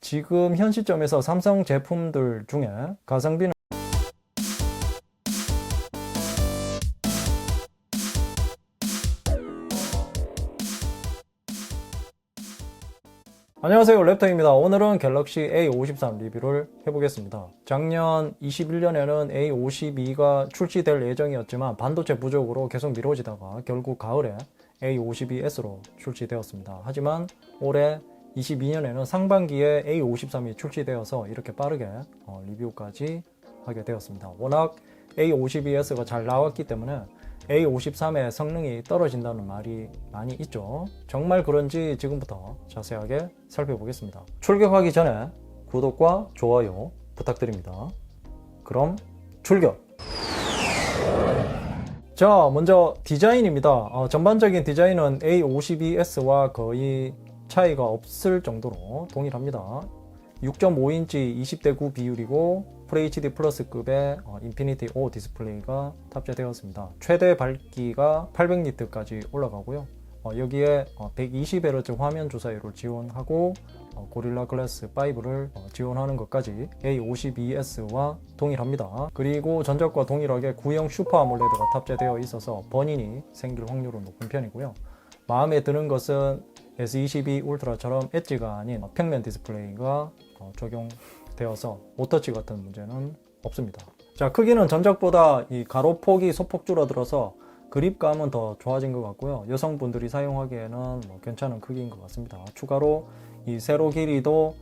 지금 현 시점에서 삼성 제품들 중에 가성비는 안녕하세요, 랩터입니다. 오늘은 갤럭시 A53 리뷰를 해보겠습니다. 작년 21년에는 A52가 출시될 예정이었지만 반도체 부족으로 계속 미뤄지다가 결국 가을에 A52S로 출시되었습니다. 하지만 올해 22년에는 상반기에 A53이 출시되어서 이렇게 빠르게 리뷰까지 하게 되었습니다. 워낙 A52S가 잘 나왔기 때문에 A53의 성능이 떨어진다는 말이 많이 있죠. 정말 그런지 지금부터 자세하게 살펴보겠습니다. 출격하기 전에 구독과 좋아요 부탁드립니다. 그럼 출격! 자, 먼저 디자인입니다. 전반적인 디자인은 A52S와 거의 차이가 없을 정도로 동일합니다. 6.5인치 20대9 비율이고 FHD 플러스급의 인피니티 O 디스플레이가 탑재되었습니다. 최대 밝기가 800니트까지 올라가고요. 여기에 120Hz 화면 조사율을 지원하고 고릴라 글래스 5를 지원하는 것까지 A52S와 동일합니다. 그리고 전작과 동일하게 구형 슈퍼 아몰레드가 탑재되어 있어서 번인이 생길 확률은 높은 편이고요. 마음에 드는 것은 S22 울트라처럼 엣지가 아닌 평면 디스플레이가 적용되어서 오터치 같은 문제는 없습니다. 자, 크기는 전작보다 이 가로폭이 소폭 줄어들어서 그립감은 더 좋아진 것 같고요. 여성분들이 사용하기에는 괜찮은 크기인 것 같습니다. 추가로 이 세로 길이도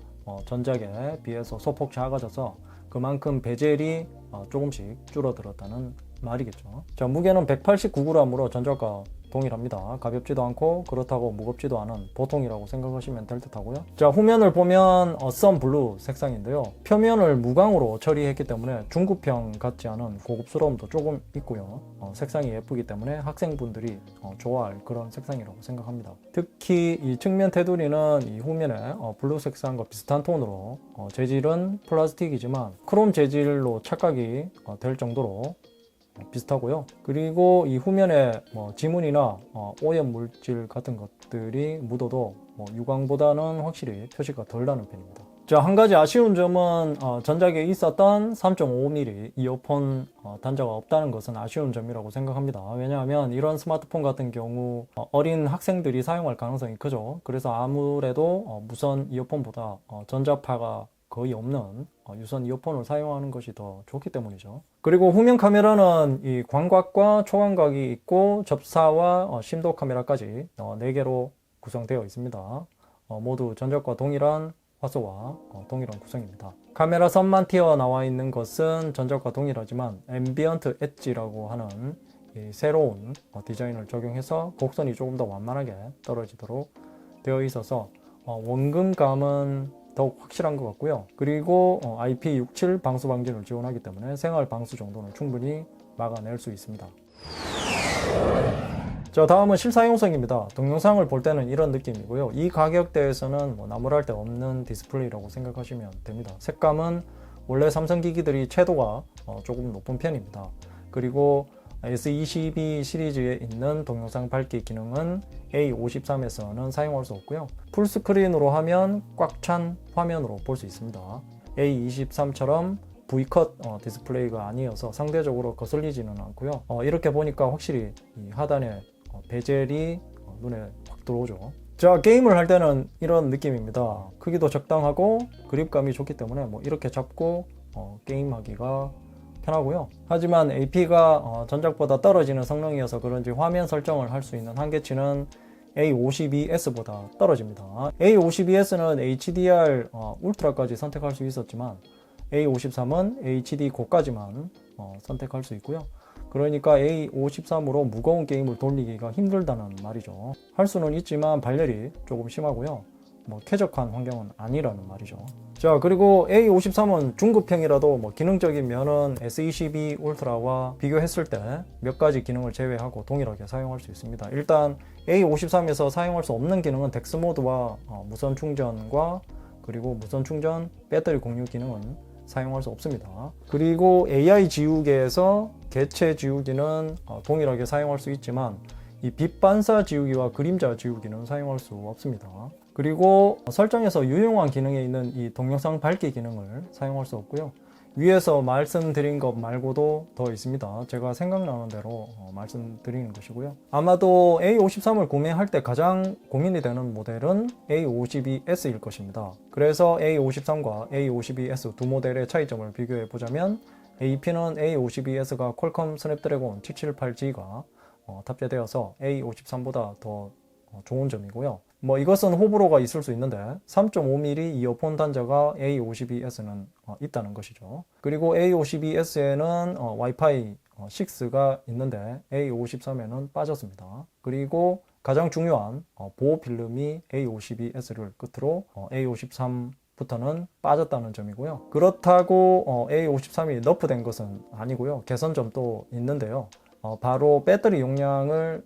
전작에 비해서 소폭 작아져서 그만큼 베젤이 조금씩 줄어들었다는 말이겠죠. 자, 무게는 189g으로 전작과 동일합니다. 가볍지도 않고 그렇다고 무겁지도 않은 보통이라고 생각하시면 될 듯 하고요. 자, 후면을 보면 썬블루 색상인데요. 표면을 무광으로 처리했기 때문에 중급형 같지 않은 고급스러움도 조금 있고요. 색상이 예쁘기 때문에 학생분들이 좋아할 그런 색상이라고 생각합니다. 특히 이 측면 테두리는 이 후면에 블루 색상과 비슷한 톤으로 재질은 플라스틱이지만 크롬 재질로 착각이 될 정도로 비슷하고요. 그리고 이 후면에 지문이나 오염 물질 같은 것들이 묻어도 유광보다는 확실히 표시가 덜 나는 편입니다. 자, 한 가지 아쉬운 점은 전작에 있었던 3.5mm 이어폰 단자가 없다는 것은 아쉬운 점이라고 생각합니다. 왜냐하면 이런 스마트폰 같은 경우 어린 학생들이 사용할 가능성이 크죠. 그래서 아무래도 무선 이어폰보다 전자파가 거의 없는 유선 이어폰을 사용하는 것이 더 좋기 때문이죠. 그리고 후면 카메라는 이 광각과 초광각이 있고 접사와 심도 카메라까지 4개로 구성되어 있습니다. 모두 전작과 동일한 화소와 동일한 구성입니다. 카메라 선만 튀어나와 있는 것은 전작과 동일하지만 앰비언트 엣지라고 하는 이 새로운 디자인을 적용해서 곡선이 조금 더 완만하게 떨어지도록 되어 있어서 원근감은 더욱 확실한 것 같고요. 그리고 IP67 방수 방진을 지원하기 때문에 생활 방수 정도는 충분히 막아낼 수 있습니다. 자, 다음은 실사용성입니다. 동영상을 볼 때는 이런 느낌이고요. 이 가격대에서는 나무랄 데 없는 디스플레이라고 생각하시면 됩니다. 색감은 원래 삼성 기기들이 채도가 조금 높은 편입니다. 그리고 S22 시리즈에 있는 동영상 밝기 기능은 A53에서는 사용할 수 없고요. 풀스크린으로 하면 꽉 찬 화면으로 볼 수 있습니다. A23처럼 V컷 디스플레이가 아니어서 상대적으로 거슬리지는 않고요. 이렇게 보니까 확실히 이 하단에 베젤이 눈에 확 들어오죠. 자, 게임을 할 때는 이런 느낌입니다. 크기도 적당하고 그립감이 좋기 때문에 이렇게 잡고 게임하기가 편하고요. 하지만 AP가 전작보다 떨어지는 성능이어서 그런지 화면 설정을 할 수 있는 한계치는 A52S보다 떨어집니다. A52S는 HDR 울트라까지 선택할 수 있었지만 A53은 HD 고까지만 선택할 수 있고요. 그러니까 A53으로 무거운 게임을 돌리기가 힘들다는 말이죠. 할 수는 있지만 발열이 조금 심하고요. 쾌적한 환경은 아니라는 말이죠. 자, 그리고 A53은 중급형이라도 기능적인 면은 S22 울트라와 비교했을 때 몇 가지 기능을 제외하고 동일하게 사용할 수 있습니다. 일단 A53에서 사용할 수 없는 기능은 덱스 모드와 무선 충전과 그리고 무선 충전 배터리 공유 기능은 사용할 수 없습니다. 그리고 AI 지우개에서 개체 지우기는 동일하게 사용할 수 있지만 이 빛 반사 지우기와 그림자 지우기는 사용할 수 없습니다. 그리고 설정에서 유용한 기능에 있는 이 동영상 밝기 기능을 사용할 수 없고요. 위에서 말씀드린 것 말고도 더 있습니다. 제가 생각나는 대로 말씀드리는 것이고요. 아마도 A53을 구매할 때 가장 고민이 되는 모델은 A52S일 것입니다. 그래서 A53과 A52S 두 모델의 차이점을 비교해 보자면 AP는 A52S가 퀄컴 스냅드래곤 778G가 탑재되어서 A53보다 더 좋은 점이고요. 이것은 호불호가 있을 수 있는데 3.5mm 이어폰 단자가 A52S는 있다는 것이죠. 그리고 A52S에는 와이파이 6가 있는데 A53에는 빠졌습니다. 그리고 가장 중요한 보호 필름이 A52S를 끝으로 A53부터는 빠졌다는 점이고요. 그렇다고 A53이 너프된 것은 아니고요. 개선점도 있는데요. 바로 배터리 용량을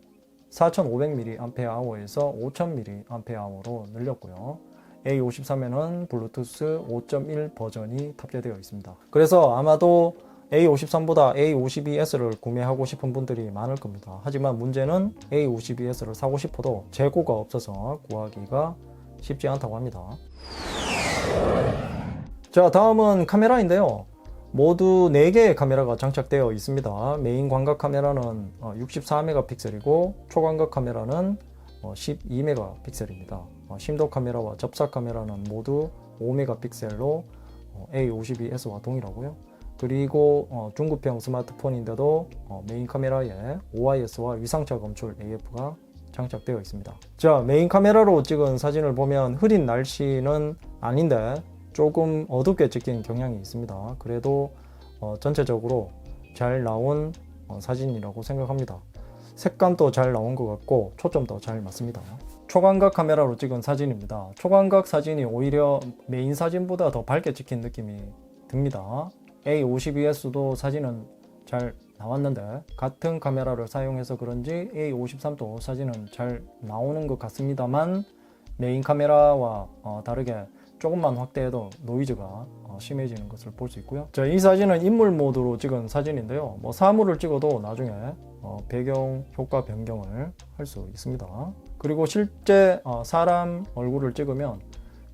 4500mAh에서 5000mAh로 늘렸고요. A53에는 블루투스 5.1 버전이 탑재되어 있습니다. 그래서 아마도 A53보다 A52S를 구매하고 싶은 분들이 많을 겁니다. 하지만 문제는 A52S를 사고 싶어도 재고가 없어서 구하기가 쉽지 않다고 합니다. 자, 다음은 카메라인데요. 모두 4개의 카메라가 장착되어 있습니다. 메인 광각 카메라는 64메가픽셀이고 초광각 카메라는 12메가픽셀입니다. 심도 카메라와 접사 카메라는 모두 5메가픽셀로 A52S와 동일하고요. 그리고 중급형 스마트폰인데도 메인 카메라에 OIS와 위상차 검출 AF가 장착되어 있습니다. 자, 메인 카메라로 찍은 사진을 보면 흐린 날씨는 아닌데 조금 어둡게 찍힌 경향이 있습니다. 그래도 전체적으로 잘 나온 사진이라고 생각합니다. 색감도 잘 나온 것 같고 초점도 잘 맞습니다. 초광각 카메라로 찍은 사진입니다. 초광각 사진이 오히려 메인 사진보다 더 밝게 찍힌 느낌이 듭니다. A52S도 사진은 잘 나왔는데 같은 카메라를 사용해서 그런지 A53도 사진은 잘 나오는 것 같습니다만 메인 카메라와 다르게 조금만 확대해도 노이즈가 심해지는 것을 볼 수 있고요. 자, 이 사진은 인물 모드로 찍은 사진인데요. 사물을 찍어도 나중에 배경 효과 변경을 할 수 있습니다. 그리고 실제 사람 얼굴을 찍으면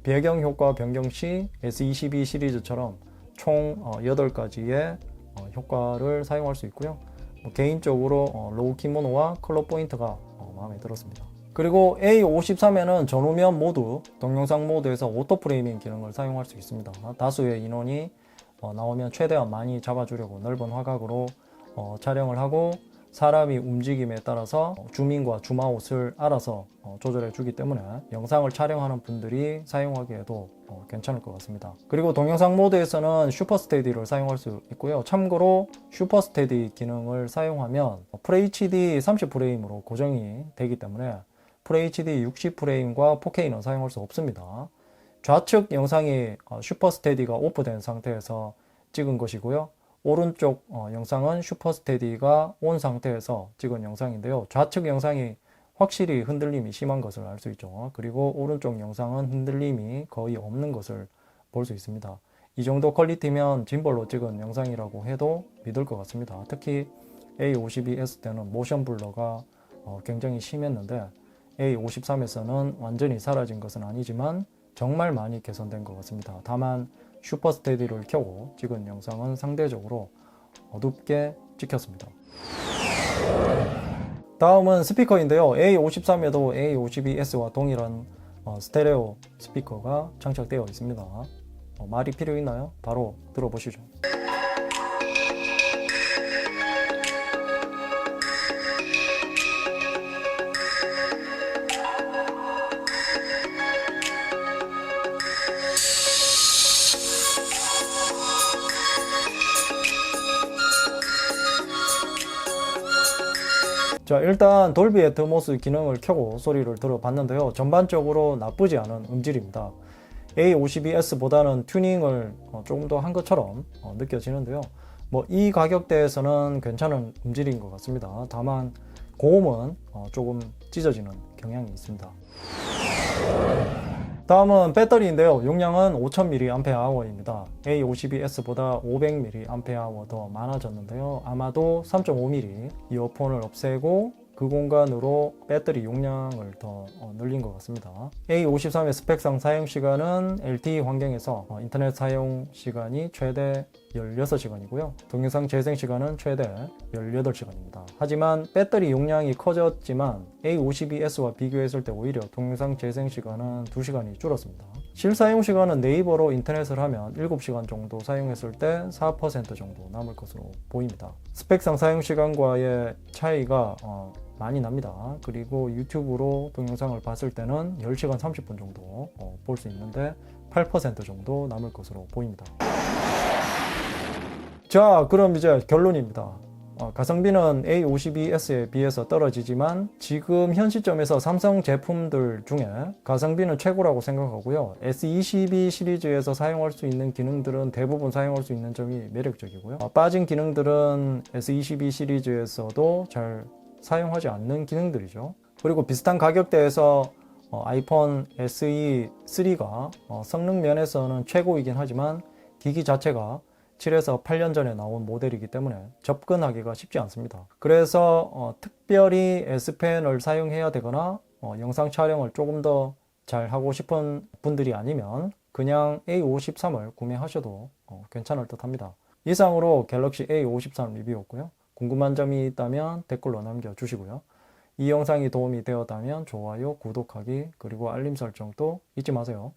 배경 효과 변경 시 S22 시리즈처럼 총 8가지의 효과를 사용할 수 있고요. 개인적으로 로우 키모노와 컬러 포인트가 마음에 들었습니다. 그리고 A53에는 전후면 모두 동영상 모드에서 오토프레이밍 기능을 사용할 수 있습니다. 다수의 인원이 나오면 최대한 많이 잡아주려고 넓은 화각으로 촬영을 하고 사람이 움직임에 따라서 줌인과 줌아웃을 알아서 조절해 주기 때문에 영상을 촬영하는 분들이 사용하기에도 괜찮을 것 같습니다. 그리고 동영상 모드에서는 슈퍼스테디를 사용할 수 있고요. 참고로 슈퍼스테디 기능을 사용하면 FHD 30프레임으로 고정이 되기 때문에 FHD 60프레임과 4K는 사용할 수 없습니다. 좌측 영상이 슈퍼스테디가 오프된 상태에서 찍은 것이고요. 오른쪽 영상은 슈퍼스테디가 온 상태에서 찍은 영상인데요. 좌측 영상이 확실히 흔들림이 심한 것을 알 수 있죠. 그리고 오른쪽 영상은 흔들림이 거의 없는 것을 볼 수 있습니다. 이 정도 퀄리티면 짐벌로 찍은 영상이라고 해도 믿을 것 같습니다. 특히 A52S 때는 모션 블러가 굉장히 심했는데 A53에서는 완전히 사라진 것은 아니지만 정말 많이 개선된 것 같습니다. 다만 슈퍼스테디를 켜고 찍은 영상은 상대적으로 어둡게 찍혔습니다. 다음은 스피커인데요. A53에도 A52S와 동일한 스테레오 스피커가 장착되어 있습니다. 말이 필요 있나요? 바로 들어보시죠. 자, 일단 돌비 애트모스 기능을 켜고 소리를 들어봤는데요. 전반적으로 나쁘지 않은 음질입니다. A52S보다는 튜닝을 조금 더 한 것처럼 느껴지는데요. 이 가격대에서는 괜찮은 음질인 것 같습니다. 다만 고음은 조금 찢어지는 경향이 있습니다. 다음은 배터리인데요. 용량은 5000mAh입니다. A52S보다 500mAh 더 많아졌는데요. 아마도 3.5mm 이어폰을 없애고 그 공간으로 배터리 용량을 더 늘린 것 같습니다. A53의 스펙상 사용시간은 LTE 환경에서 인터넷 사용시간이 최대 16시간이고요. 동영상 재생시간은 최대 18시간입니다. 하지만 배터리 용량이 커졌지만 A52S와 비교했을 때 오히려 동영상 재생시간은 2시간이 줄었습니다. 실사용시간은 네이버로 인터넷을 하면 7시간 정도 사용했을 때 4% 정도 남을 것으로 보입니다. 스펙상 사용시간과의 차이가 많이 납니다. 그리고 유튜브로 동영상을 봤을 때는 10시간 30분 정도 볼 수 있는데 8% 정도 남을 것으로 보입니다. 자, 그럼 이제 결론입니다. 가성비는 A52S에 비해서 떨어지지만 지금 현 시점에서 삼성 제품들 중에 가성비는 최고라고 생각하고요. S22 시리즈에서 사용할 수 있는 기능들은 대부분 사용할 수 있는 점이 매력적이고요. 빠진 기능들은 S22 시리즈에서도 잘 사용하지 않는 기능들이죠. 그리고 비슷한 가격대에서 아이폰 SE 3가 성능 면에서는 최고이긴 하지만 기기 자체가 7에서 8년 전에 나온 모델이기 때문에 접근하기가 쉽지 않습니다. 그래서 특별히 S펜을 사용해야 되거나 영상 촬영을 조금 더 잘 하고 싶은 분들이 아니면 그냥 A53을 구매하셔도 괜찮을 듯 합니다. 이상으로 갤럭시 A53 리뷰였고요. 궁금한 점이 있다면 댓글로 남겨주시고요. 이 영상이 도움이 되었다면 좋아요, 구독하기, 그리고 알림 설정도 잊지 마세요.